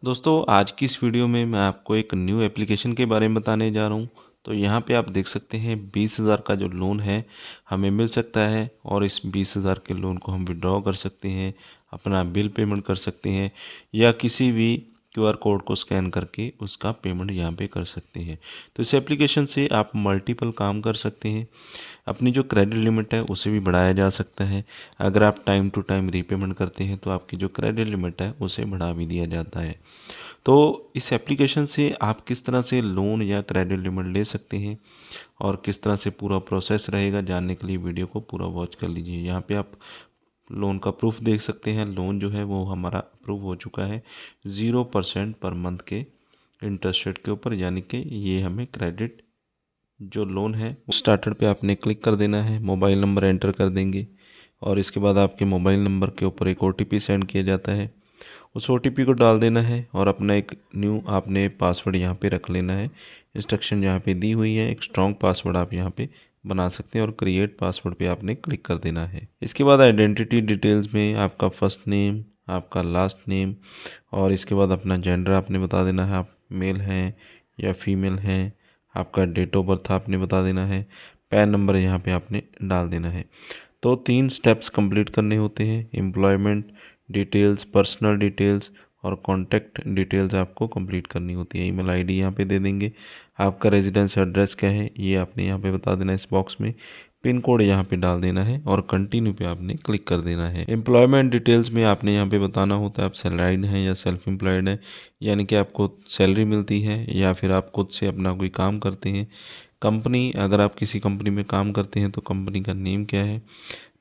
दोस्तों आज की इस वीडियो में मैं आपको एक न्यू एप्लीकेशन के बारे में बताने जा रहा हूँ। तो यहाँ पे आप देख सकते हैं 20,000 का जो लोन है हमें मिल सकता है और इस 20,000 के लोन को हम विड्रॉ कर सकते हैं, अपना बिल पेमेंट कर सकते हैं या किसी भी क्यूआर कोड को स्कैन करके उसका पेमेंट यहाँ पे कर सकते हैं। तो इस एप्लीकेशन से आप मल्टीपल काम कर सकते हैं। अपनी जो क्रेडिट लिमिट है उसे भी बढ़ाया जा सकता है। अगर आप टाइम टू टाइम रीपेमेंट करते हैं तो आपकी जो क्रेडिट लिमिट है उसे बढ़ा भी दिया जाता है। तो इस एप्लीकेशन से आप किस तरह से लोन या क्रेडिट लिमिट ले सकते हैं और किस तरह से पूरा प्रोसेस रहेगा, जानने के लिए वीडियो को पूरा वॉच कर लीजिए। यहाँ पे आप लोन का प्रूफ देख सकते हैं। लोन जो है वो हमारा अप्रूव हो चुका है 0% पर मंथ के इंटरेस्ट रेट के ऊपर, यानी कि ये हमें क्रेडिट जो लोन है स्टार्टर पे आपने क्लिक कर देना है। मोबाइल नंबर एंटर कर देंगे और इसके बाद आपके मोबाइल नंबर के ऊपर एक OTP सेंड किया जाता है। उस OTP को डाल देना है और अपना एक न्यू आपने पासवर्ड यहाँ पे रख लेना है। इंस्ट्रक्शन यहाँ पे दी हुई है, एक स्ट्रॉन्ग पासवर्ड आप यहाँ पे बना सकते हैं और क्रिएट पासवर्ड पे आपने क्लिक कर देना है। इसके बाद आइडेंटिटी डिटेल्स में आपका फर्स्ट नेम, आपका लास्ट नेम और इसके बाद अपना जेंडर आपने बता देना है, आप मेल हैं या फीमेल हैं। आपका डेट ऑफ बर्थ आपने बता देना है। पैन नंबर यहाँ पे आपने डाल देना है। तो 3 स्टेप्स कंप्लीट करने होते हैं। एम्प्लॉयमेंट डिटेल्स, पर्सनल डिटेल्स और कॉन्टैक्ट डिटेल्स आपको कंप्लीट करनी होती है। ईमेल आईडी यहाँ पे दे देंगे। आपका रेजिडेंस एड्रेस क्या है ये आपने यहाँ पे बता देना है इस बॉक्स में। पिन कोड यहाँ पे डाल देना है और कंटिन्यू पे आपने क्लिक कर देना है। एम्प्लॉयमेंट डिटेल्स में आपने यहाँ पे बताना होता है आप सैलराइड हैं या सेल्फ एम्प्लॉयड हैं, यानी कि आपको सैलरी मिलती है या फिर आप खुद से अपना कोई काम करते हैं। कंपनी, अगर आप किसी कंपनी में काम करते हैं तो कंपनी का नेम क्या है।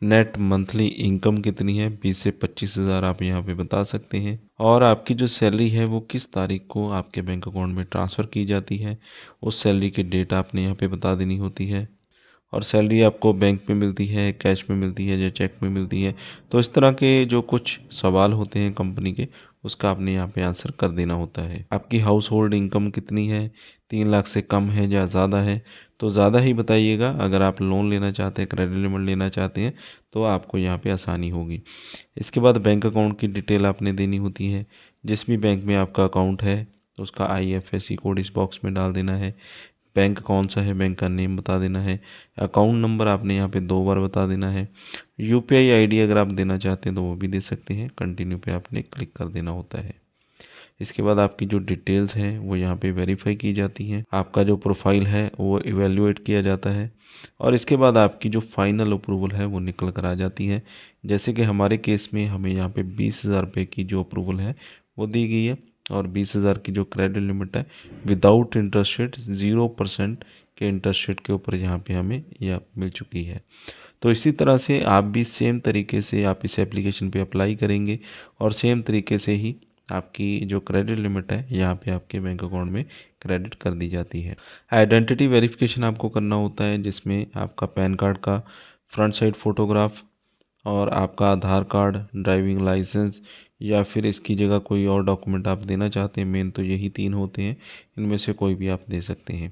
नेट मंथली इनकम कितनी है, 20 से 25,000 आप यहाँ पे बता सकते हैं। और आपकी जो सैलरी है वो किस तारीख को आपके बैंक अकाउंट में ट्रांसफ़र की जाती है, उस सैलरी की डेट आपने यहाँ पे बता देनी होती है। और सैलरी आपको बैंक में मिलती है, कैश में मिलती है या चेक में मिलती है। तो इस तरह के जो कुछ सवाल होते हैं कंपनी के, उसका आपने यहाँ पे आंसर कर देना होता है। आपकी हाउस होल्ड इनकम कितनी है, 3 लाख से कम है या ज़्यादा है, तो ज़्यादा ही बताइएगा। अगर आप लोन लेना चाहते हैं, क्रेडिट लिमिट लेना चाहते हैं तो आपको यहाँ पे आसानी होगी। इसके बाद बैंक अकाउंट की डिटेल आपने देनी होती है। जिस भी बैंक में आपका अकाउंट है तो उसका IFSC कोड इस बॉक्स में डाल देना है। बैंक कौन सा है, बैंक का नेम बता देना है। अकाउंट नंबर आपने यहाँ पे 2 बार बता देना है। UPI ID अगर आप देना चाहते हैं तो वो भी दे सकते हैं। कंटिन्यू पे आपने क्लिक कर देना होता है। इसके बाद आपकी जो डिटेल्स हैं वो यहाँ पे वेरीफाई की जाती हैं। आपका जो प्रोफाइल है वो इवेल्युएट किया जाता है और इसके बाद आपकी जो फाइनल अप्रूवल है वो निकल कर आ जाती है। जैसे कि हमारे केस में हमें यहाँ पे 20,000 रुपये की जो अप्रूवल है वो दी गई है और 20,000 की जो क्रेडिट लिमिट है विदाउट इंटरेस्ट रेट 0% के इंटरेस्ट रेट के ऊपर यहाँ पे हमें यह मिल चुकी है। तो इसी तरह से आप भी सेम तरीके से आप इस एप्लीकेशन पे अप्लाई करेंगे और सेम तरीके से ही आपकी जो क्रेडिट लिमिट है यहाँ पे आपके बैंक अकाउंट में क्रेडिट कर दी जाती है। आइडेंटिटी वेरिफिकेशन आपको करना होता है, जिसमें आपका पैन कार्ड का फ्रंट साइड फ़ोटोग्राफ और आपका आधार कार्ड, ड्राइविंग लाइसेंस या फिर इसकी जगह कोई और डॉक्यूमेंट आप देना चाहते हैं। मेन तो यही 3 होते हैं, इनमें से कोई भी आप दे सकते हैं।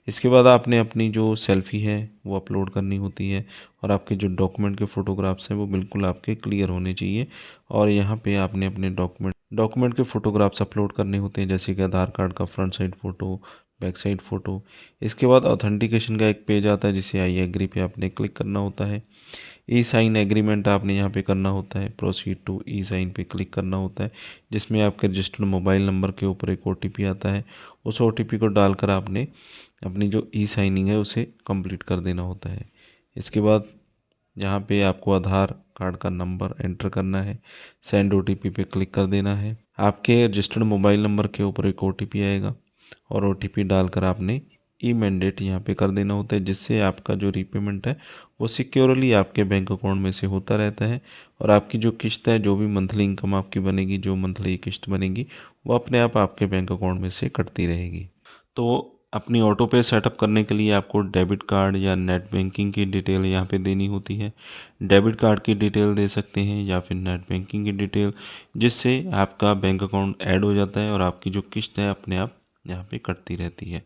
इसके बाद आपने अपनी जो सेल्फ़ी है वो अपलोड करनी होती है और आपके जो डॉक्यूमेंट के फ़ोटोग्राफ्स हैं वो बिल्कुल आपके क्लियर होने चाहिए। और यहाँ पे आपने अपने डॉक्यूमेंट के फ़ोटोग्राफ्स अपलोड करने होते हैं, जैसे कि आधार कार्ड का front side photo, back side photo. इसके बाद ऑथेंटिकेशन का एक पेज आता है जिसे आई एग्री पे आपने क्लिक करना होता है। ई साइन एग्रीमेंट आपने यहाँ पे करना होता है। प्रोसीड टू ई साइन पे क्लिक करना होता है, जिसमें आपके रजिस्टर्ड मोबाइल नंबर के ऊपर एक OTP आता है। उस OTP को डालकर आपने अपनी जो ई साइनिंग है उसे कंप्लीट कर देना होता है। इसके बाद यहाँ पे आपको आधार कार्ड का नंबर एंटर करना है। सेंड OTP पे क्लिक कर देना है। आपके रजिस्टर्ड मोबाइल नंबर के ऊपर एक OTP आएगा और OTP डालकर आपने ई मैंडेट यहाँ पे कर देना होता है, जिससे आपका जो रीपेमेंट है वो सिक्योरली आपके बैंक अकाउंट में से होता रहता है और आपकी जो किस्त है, जो भी मंथली इनकम आपकी बनेगी, जो मंथली किस्त बनेगी, वो अपने आप आपके बैंक अकाउंट में से कटती रहेगी। तो अपनी ऑटो पे सेटअप करने के लिए आपको डेबिट कार्ड या नेट बैंकिंग की डिटेल यहाँ पे देनी होती है। डेबिट कार्ड की डिटेल दे सकते हैं या फिर नेट बैंकिंग की डिटेल, जिससे आपका बैंक अकाउंट ऐड हो जाता है और आपकी जो किस्त है अपने आप यहाँ पे कटती रहती है।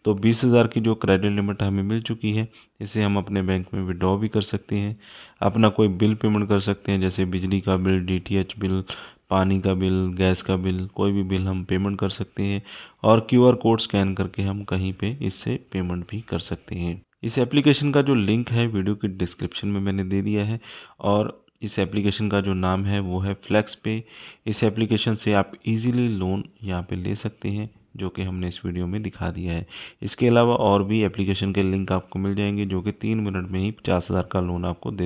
तो 20,000 की जो क्रेडिट लिमिट हमें मिल चुकी है, इसे हम अपने बैंक में विड्रॉ भी कर सकते हैं। अपना कोई बिल पेमेंट कर सकते हैं, जैसे बिजली का बिल, डीटीएच बिल, पानी का बिल, गैस का बिल, कोई भी बिल हम पेमेंट कर सकते हैं। और क्यूआर कोड स्कैन करके हम कहीं पे इससे पेमेंट भी कर सकते हैं। इस एप्लीकेशन का जो लिंक है वीडियो की डिस्क्रिप्शन में मैंने दे दिया है। और इस एप्लीकेशन का जो नाम है वो है फ्लेक्स पे। इस एप्लीकेशन से आप इजीली लोन यहाँ पे ले सकते हैं, जो कि हमने इस वीडियो में दिखा दिया है। इसके अलावा और भी एप्लीकेशन के लिंक आपको मिल जाएंगे, जो कि 3 मिनट में ही 50,000 का लोन आपको दे